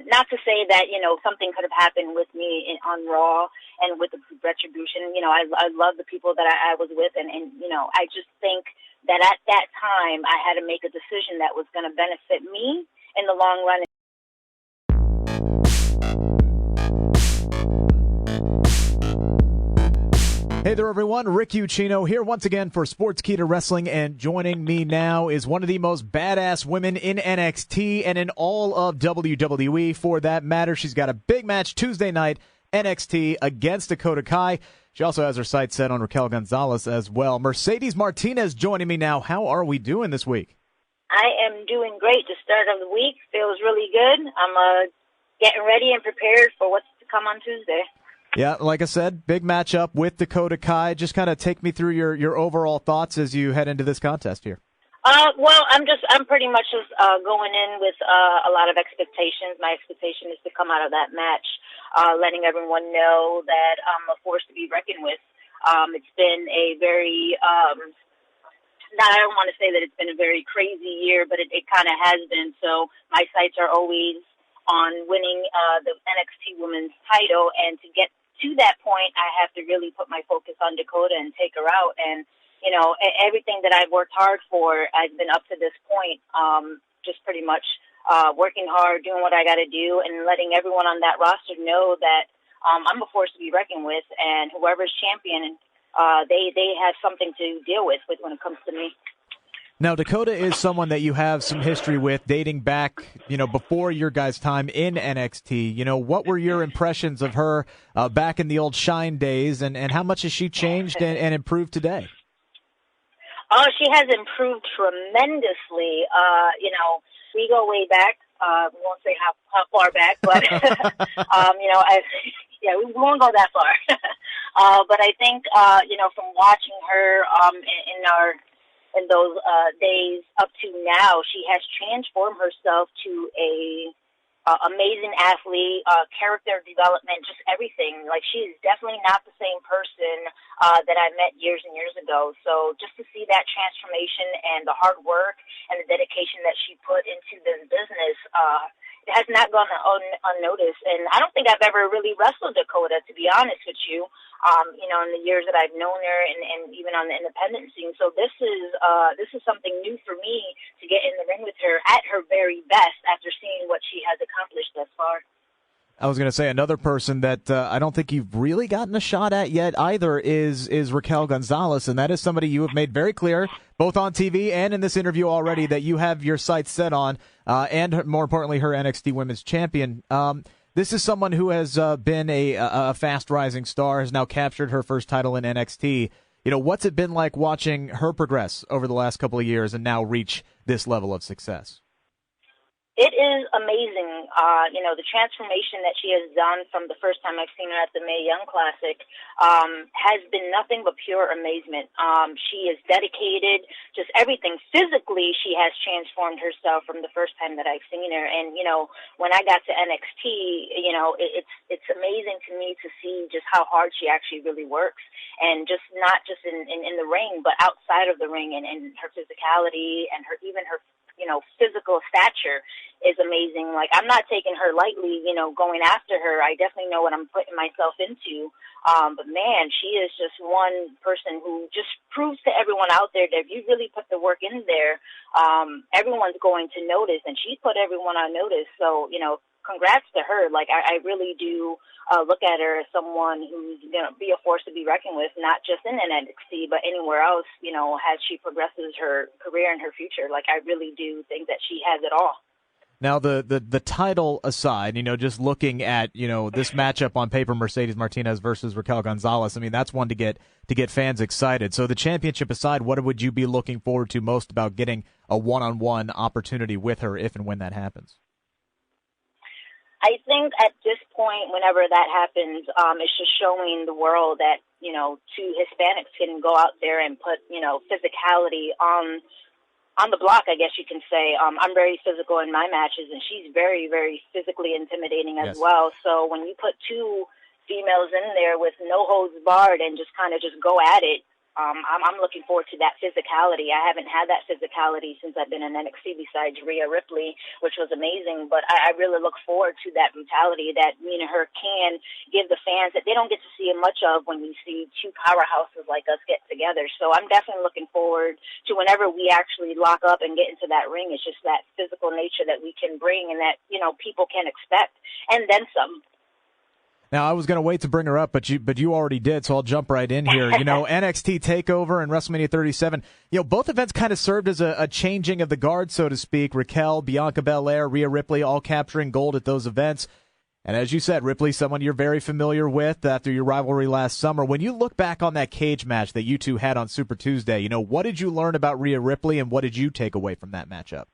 Not to say that, something could have happened with me on Raw and with the Retribution. I love the people that I was with, and I just think that at that time I had to make a decision that was going to benefit me in the long run. Hey there, everyone. Rick Ucchino here once again for Sportskeeda Wrestling, and joining me now is one of the most badass women in NXT and in all of WWE, for that matter. She's got a big match Tuesday night, NXT, against Dakota Kai. She also has her sights set on Raquel Gonzalez as well. Mercedes Martinez joining me now. How are we doing this week? I am doing great. The start of the week feels really good. I'm getting ready and prepared for what's to come on Tuesday. Yeah, like I said, big matchup with Dakota Kai. Just kind of take me through your overall thoughts as you head into this contest here. Well, I'm pretty much just going in with a lot of expectations. My expectation is to come out of that match, letting everyone know that I'm a force to be reckoned with. It's been a very, I don't want to say that it's been a very crazy year, but it kind of has been. So my sights are always on winning the NXT Women's title, and to get to that point, I have to really put my focus on Dakota and take her out. And, everything that I've worked hard for has been up to this point, just pretty much working hard, doing what I got to do, and letting everyone on that roster know that I'm a force to be reckoned with, and whoever's champion, they have something to deal with when it comes to me. Now, Dakota is someone that you have some history with, dating back, before your guys' time in NXT. What were your impressions of her back in the old Shine days, and how much has she changed and improved today? Oh, she has improved tremendously. We go way back. We won't say how far back, but, we won't go that far. But I think, from watching her in those days up to now, she has transformed herself to a amazing athlete, character development, just everything. Like, she is definitely not the same person that I met years and years ago. So just to see that transformation and the hard work and the dedication that she put into this business, it has not gone unnoticed. And I don't think I've ever really wrestled Dakota, to be honest with you, in the years that I've known her, and even on the independent scene. So this is something new for me to get in the ring with her at her very best after seeing what she has accomplished thus far. I was going to say, another person that I don't think you've really gotten a shot at yet either is Raquel Gonzalez, and that is somebody you have made very clear, both on TV and in this interview already, that you have your sights set on, and more importantly, her NXT Women's Champion. This is someone who has been a fast-rising star, has now captured her first title in NXT. What's it been like watching her progress over the last couple of years and now reach this level of success? It is amazing, the transformation that she has done from the first time I've seen her at the Mae Young Classic has been nothing but pure amazement. She is dedicated, just everything. Physically, she has transformed herself from the first time that I've seen her. And, when I got to NXT, it's amazing to me to see just how hard she actually really works. And just not just in the ring, but outside of the ring, and her physicality and even her physical stature is amazing. Like, I'm not taking her lightly, going after her. I definitely know what I'm putting myself into. But man, she is just one person who just proves to everyone out there that if you really put the work in there, everyone's going to notice, and she put everyone on notice. So, congrats to her. Like, I really do look at her as someone who's going to be a force to be reckoned with, not just in NXT, but anywhere else, as she progresses her career and her future. Like, I really do think that she has it all. Now, the title aside, just looking at, this matchup on paper, Mercedes Martinez versus Raquel Gonzalez, I mean, that's one to get fans excited. So the championship aside, what would you be looking forward to most about getting a one-on-one opportunity with her if and when that happens? I think at this point, whenever that happens, it's just showing the world that, two Hispanics can go out there and put, physicality on the block, I guess you can say. I'm very physical in my matches, and she's very, very physically intimidating as well. So when you put two females in there with no holds barred and just kind of just go at it, I'm looking forward to that physicality. I haven't had that physicality since I've been in NXT besides Rhea Ripley, which was amazing. But I really look forward to that brutality that me and her can give the fans that they don't get to see much of when you see two powerhouses like us get together. So I'm definitely looking forward to whenever we actually lock up and get into that ring. It's just that physical nature that we can bring and that, people can expect, and then some. Now, I was going to wait to bring her up, but you already did, so I'll jump right in here. NXT TakeOver and WrestleMania 37, both events kind of served as a changing of the guard, so to speak. Raquel, Bianca Belair, Rhea Ripley all capturing gold at those events. And as you said, Ripley, someone you're very familiar with after your rivalry last summer. When you look back on that cage match that you two had on Super Tuesday, what did you learn about Rhea Ripley, and what did you take away from that matchup?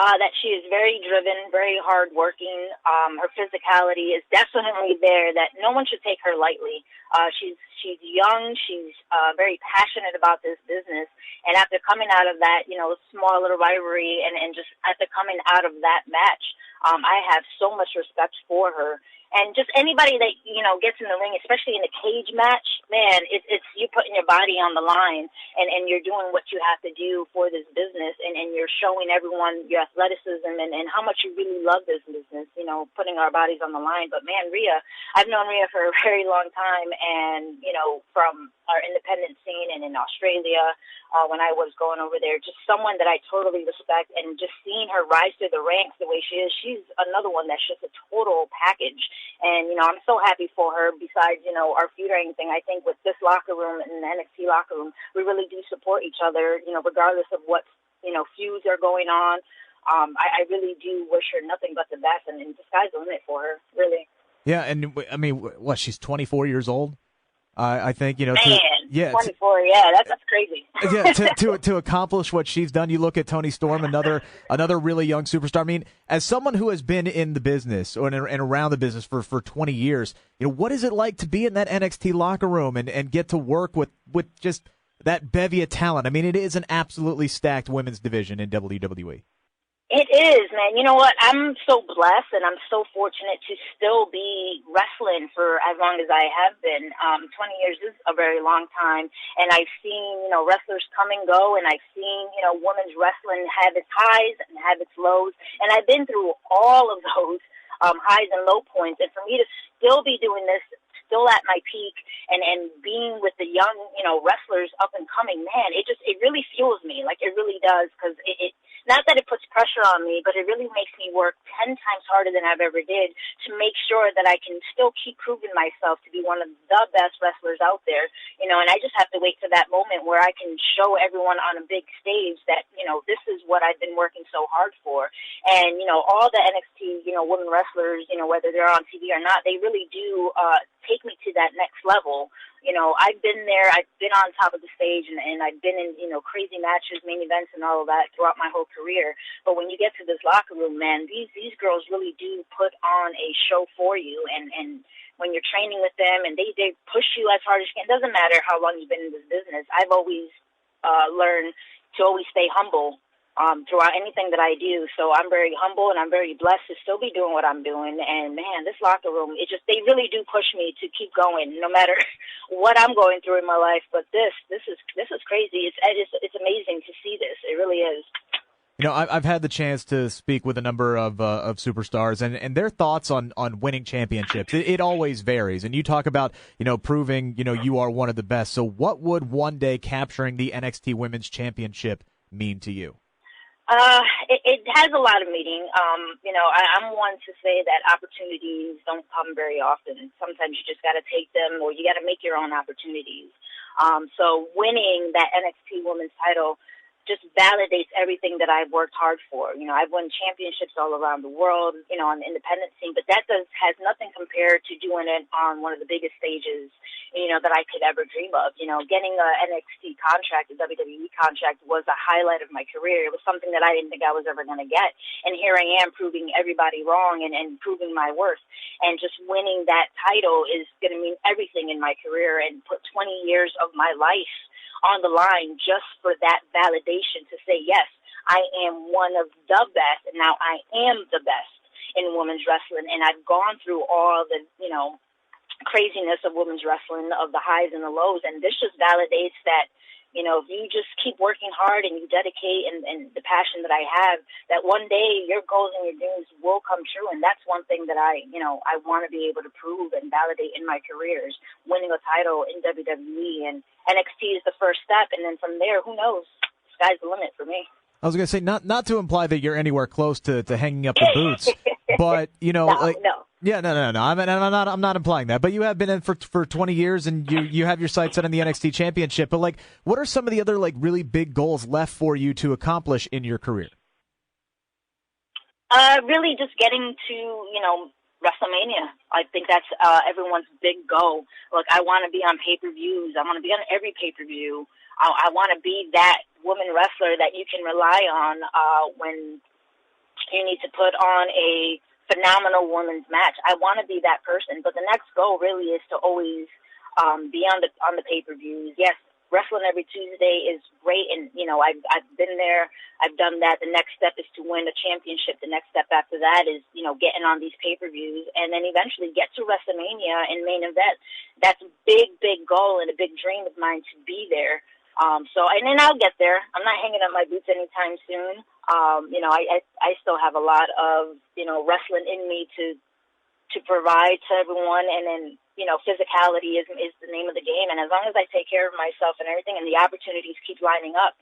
That she is very driven, very hardworking. Her physicality is definitely there. That no one should take her lightly. She's young. She's very passionate about this business. And after coming out of that, small little rivalry, and just after coming out of that match, I have so much respect for her. And just anybody that, gets in the ring, especially in a cage match, man, it's you putting your body on the line and you're doing what you have to do for this business and you're showing everyone your athleticism and how much you really love this business, putting our bodies on the line. But man, Rhea, I've known Rhea for a very long time and, from our independent scene and in Australia, when I was going over there, just someone that I totally respect, and just seeing her rise through the ranks the way she is, she's another one that's just a total package. And, I'm so happy for her. Besides, our feud or anything, I think with this locker room and the NXT locker room, we really do support each other, regardless of what, feuds are going on. I really do wish her nothing but the best, and the sky's the limit for her, really. Yeah, and I mean, she's 24 years old? I think, Man, 24, that's crazy. To accomplish what she's done, you look at Toni Storm, another really young superstar. I mean, as someone who has been in the business and around the business for 20 years, what is it like to be in that NXT locker room and get to work with just that bevy of talent? I mean, it is an absolutely stacked women's division in WWE. It is, man. You know what? I'm so blessed and I'm so fortunate to still be wrestling for as long as I have been. 20 years is a very long time, and I've seen, wrestlers come and go, and I've seen, women's wrestling have its highs and have its lows, and I've been through all of those highs and low points, and for me to still be doing this, still at my peak, and being with the young, wrestlers up and coming, man, it really fuels me. Like, it really does, because it not that it puts pressure on me, but it really makes me work 10 times harder than I've ever did to make sure that I can still keep proving myself to be one of the best wrestlers out there, and I just have to wait for that moment where I can show everyone on a big stage that, this is what I've been working so hard for. And, all the NXT, women wrestlers, whether they're on TV or not, they really do take me to that next level. I've been there, I've been on top of the stage, and I've been in, crazy matches, main events, and all of that throughout my whole career. But when you get to this locker room, man, these girls really do put on a show for you. And when you're training with them, and they push you as hard as you can. It doesn't matter how long you've been in this business. I've always learned to always stay humble throughout anything that I do. So I'm very humble and I'm very blessed to still be doing what I'm doing. And man, this locker room, they really do push me to keep going no matter what I'm going through in my life. But this is crazy. It's amazing to see this. It really is. I've had the chance to speak with a number of superstars, and their thoughts on winning championships. It always varies. And you talk about, proving, you are one of the best. So what would one day capturing the NXT Women's Championship mean to you? It has a lot of meaning. I'm one to say that opportunities don't come very often. Sometimes you just got to take them, or you got to make your own opportunities. So winning that NXT Women's title just validates everything that I've worked hard for. I've won championships all around the world, on the independent scene, but that has nothing compared to doing it on one of the biggest stages, that I could ever dream of. Getting a NXT contract, a WWE contract, was a highlight of my career. It was something that I didn't think I was ever going to get. And here I am proving everybody wrong and proving my worth. And just winning that title is going to mean everything in my career and put 20 years of my life on the line just for that validation to say, yes, I am one of the best, and now I am the best in women's wrestling. And I've gone through all the, craziness of women's wrestling, of the highs and the lows. And this just validates that, you know, if you just keep working hard and you dedicate and the passion that I have, that one day your goals and your dreams will come true. And that's one thing that I want to be able to prove and validate in my career, is winning a title in WWE. And NXT is the first step. And then from there, who knows? Sky's the limit for me. I was going to say, not to imply that you're anywhere close to hanging up the boots, but, you know, No. Yeah, no. I'm not implying that. But you have been in for 20 years, and you have your sights set on the NXT Championship. But, like, what are some of the other, like, really big goals left for you to accomplish in your career? Really just getting to, you know, WrestleMania. I think that's everyone's big goal. Look, I want to be on pay-per-views. I want to be on every pay-per-view. I want to be that woman wrestler that you can rely on when you need to put on a phenomenal women's match. I want to be that person. But the next goal really is to always be on the pay-per-views. Yes, wrestling every Tuesday is great, and you know I've been there. I've done that. The next step is to win a championship. The next step after that is, you know, getting on these pay-per-views, and then eventually get to WrestleMania and main event. That's a big goal and a big dream of mine to be there. And then I'll get there. I'm not hanging up my boots anytime soon. You know, I still have a lot of, you know, wrestling in me to provide to everyone, and then, you know, physicality is the name of the game. And as long as I take care of myself and everything, and the opportunities keep lining up,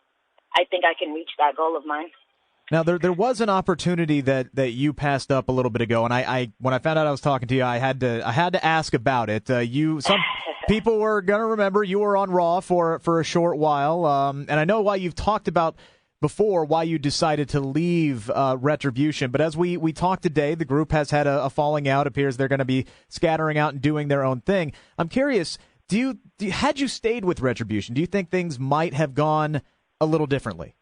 I think I can reach that goal of mine. Now, there was an opportunity that you passed up a little bit ago, and I when I found out I was talking to you, I had to ask about it. Some people were gonna remember you were on Raw for a short while, and I know why you've talked about before why you decided to leave Retribution. But as we talked today, the group has had a falling out. Appears they're going to be scattering out and doing their own thing. I'm curious, had you stayed with Retribution, do you think things might have gone a little differently?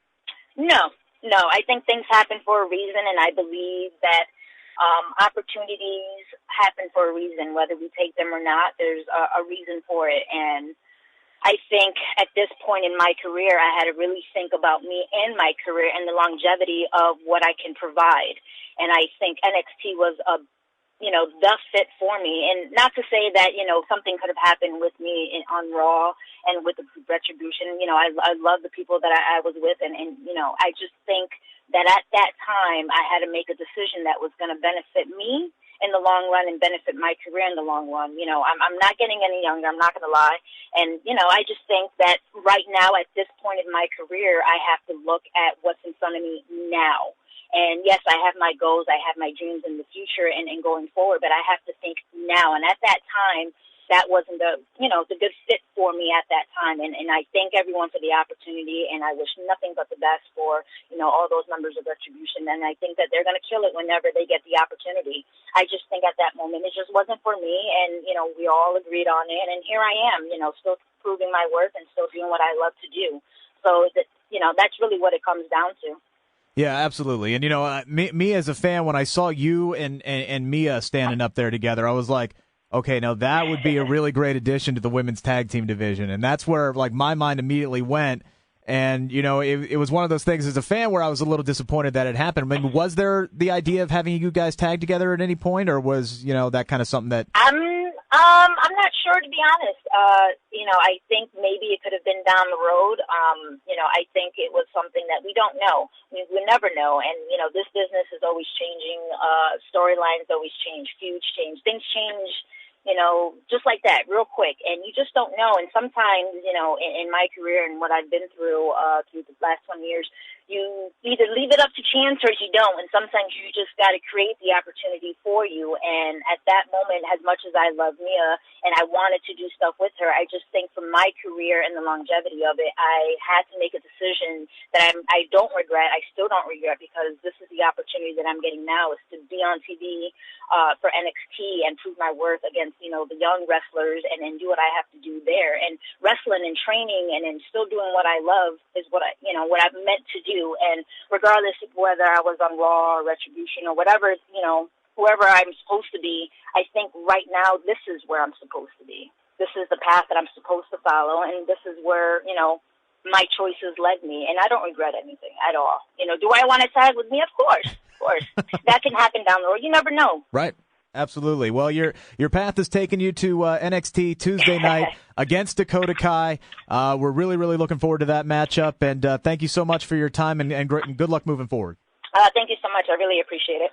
No, I think things happen for a reason, and I believe that opportunities happen for a reason. Whether we take them or not, there's a reason for it. And I think at this point in my career, I had to really think about me and my career and the longevity of what I can provide. And I think NXT was the fit for me. And not to say that, you know, something could have happened with me on Raw and with the Retribution. You know, I love the people that I was with. And, you know, I just think that at that time I had to make a decision that was going to benefit me in the long run and benefit my career in the long run. You know, I'm not getting any younger, I'm not going to lie. And, you know, I just think that right now at this point in my career, I have to look at what's in front of me now. And yes, I have my goals, I have my dreams in the future and going forward, but I have to think now. And at that time, that wasn't the good fit for me at that time. And I thank everyone for the opportunity, and I wish nothing but the best for, you know, all those members of Retribution. And I think that they're going to kill it whenever they get the opportunity. I just think at that moment it just wasn't for me, and, you know, we all agreed on it. And here I am, you know, still proving my worth and still doing what I love to do. So, you know, that's really what it comes down to. Yeah, absolutely. And, you know, me as a fan, when I saw you and Mia standing up there together, I was like, okay, now that would be a really great addition to the women's tag team division. And that's where, like, my mind immediately went. And, you know, it was one of those things as a fan where I was a little disappointed that it happened. I mean, was there the idea of having you guys tag together at any point, or was, you know, that kind of something that... I'm not sure, to be honest. You know, I think maybe it could have been down the road. You know, I think it was something that we don't know. We never know. And, you know, this business is always changing. Storylines always change. Feuds change. Things change, you know, just like that, real quick. And you just don't know. And sometimes, you know, in my career and what I've been through the last 20 years, you either leave it up to chance or you don't. And sometimes you just got to create the opportunity for you. And at that moment, as much as I love Mia and I wanted to do stuff with her, I just think for my career and the longevity of it, I had to make a decision that I don't regret. I still don't regret, because this is the opportunity that I'm getting now, is to be on TV for NXT and prove my worth against, you know, the young wrestlers and do what I have to do there. And wrestling and training and still doing what I love is what I'm meant to do. And regardless of whether I was on Raw or Retribution or whatever, you know, whoever I'm supposed to be, I think right now this is where I'm supposed to be. This is the path that I'm supposed to follow, and this is where, you know, my choices led me, and I don't regret anything at all. You know, do I want to tag with me? Of course. That can happen down the road. You never know. Right. Absolutely. Well, your path has taken you to NXT Tuesday night against Dakota Kai. We're really, really looking forward to that matchup, and thank you so much for your time, and good luck moving forward. Thank you so much. I really appreciate it.